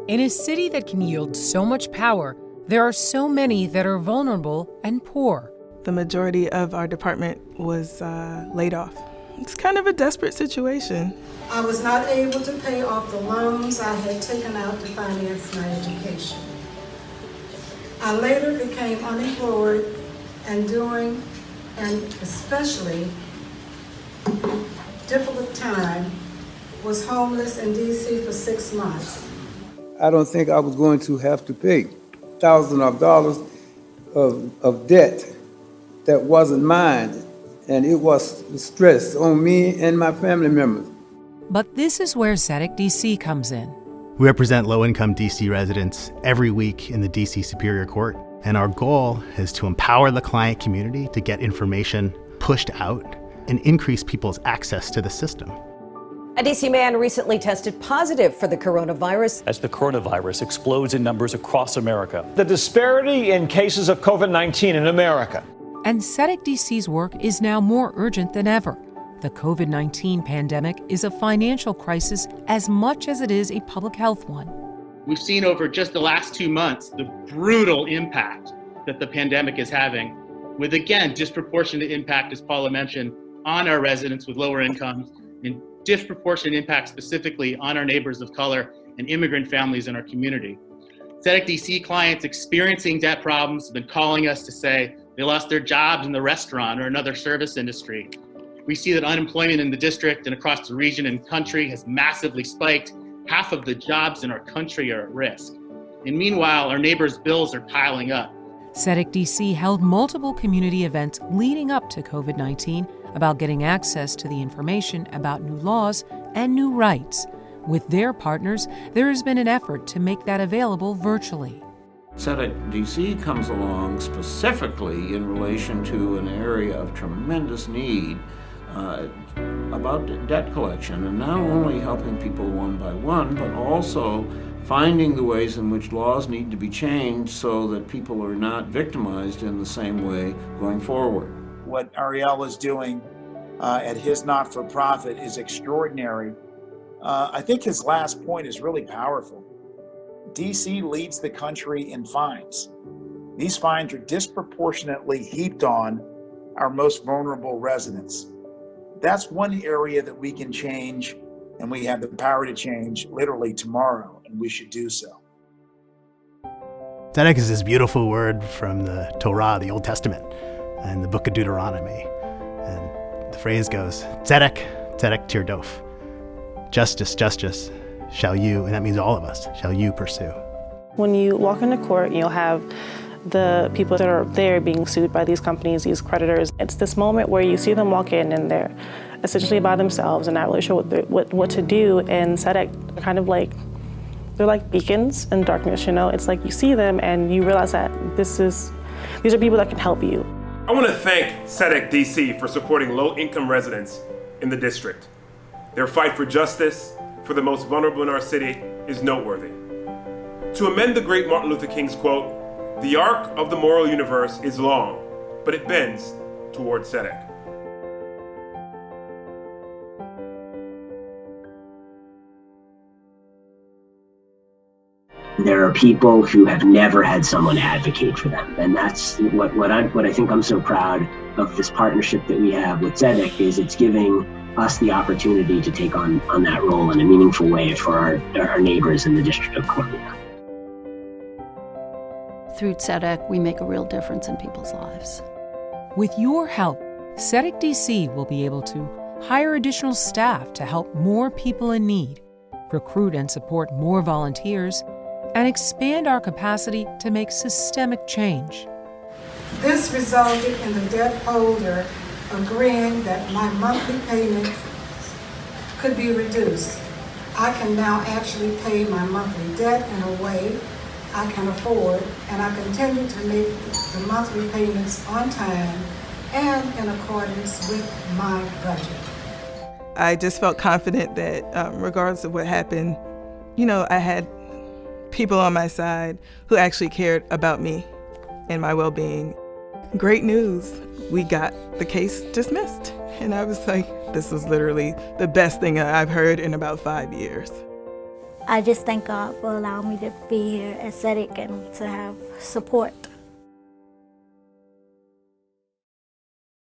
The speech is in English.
In a city that can yield so much power, there are so many that are vulnerable and poor. The majority of our department was laid off. It's kind of a desperate situation. I was not able to pay off the loans I had taken out to finance my education. I later became unemployed and during an especially difficult time was homeless in DC for 6 months. I don't think I was going to have to pay thousands of dollars of debt that wasn't mine, and it was stress on me and my family members. But this is where Tzedek DC comes in. We represent low-income DC residents every week in the DC Superior Court, and our goal is to empower the client community to get information pushed out and increase people's access to the system. A DC man recently tested positive for the coronavirus. As the coronavirus explodes in numbers across America. The disparity in cases of COVID-19 in America. And Tzedek DC's work is now more urgent than ever. The COVID-19 pandemic is a financial crisis as much as it is a public health one. We've seen over just the last 2 months the brutal impact that the pandemic is having, with, again, disproportionate impact, as Paula mentioned, on our residents with lower incomes, and disproportionate impact specifically on our neighbors of color and immigrant families in our community. Tzedek DC clients experiencing debt problems have been calling us to say they lost their jobs in the restaurant or another service industry. We see that unemployment in the district and across the region and country has massively spiked. Half of the jobs in our country are at risk. And meanwhile, our neighbors' bills are piling up. Tzedek DC held multiple community events leading up to COVID-19 about getting access to the information about new laws and new rights. With their partners, there has been an effort to make that available virtually. Tzedek DC comes along specifically in relation to an area of tremendous need about debt collection, and not only helping people one by one, but also finding the ways in which laws need to be changed so that people are not victimized in the same way going forward. What Ariel is doing at his not-for-profit is extraordinary. I think his last point is really powerful. DC leads the country in fines. These fines are disproportionately heaped on our most vulnerable residents. That's one area that we can change, and we have the power to change literally tomorrow, and we should do so. Tzedek is this beautiful word from the Torah, the Old Testament, and the book of Deuteronomy. And the phrase goes, Tzedek, Tzedek tirdof. Justice, justice, shall you, and that means all of us, shall you pursue. When you walk into court, you'll have the people that are there being sued by these companies, these creditors. It's this moment where you see them walk in and they're essentially by themselves and not really sure what to do. And Tzedek, kind of like, they're like beacons in darkness, you know? It's like you see them and you realize that these are people that can help you. I want to thank Tzedek DC for supporting low-income residents in the district. Their fight for justice for the most vulnerable in our city is noteworthy. To amend the great Martin Luther King's quote, "The arc of the moral universe is long, but it bends toward Tzedek." There are people who have never had someone advocate for them, and that's what I think I'm so proud of this partnership that we have with Tzedek, is it's giving us the opportunity to take on that role in a meaningful way for our neighbors in the District of Columbia. Through Tzedek, we make a real difference in people's lives. With your help, Tzedek DC will be able to hire additional staff to help more people in need, recruit and support more volunteers, and expand our capacity to make systemic change. This resulted in the debt holder agreeing that my monthly payment could be reduced. I can now actually pay my monthly debt in a way I can afford, and I continue to make the monthly payments on time and in accordance with my budget. I just felt confident that regardless of what happened, I had people on my side who actually cared about me and my well-being. Great news, we got the case dismissed. And I was like, this is literally the best thing I've heard in about 5 years. I just thank God for allowing me to be here at Tzedek and to have support.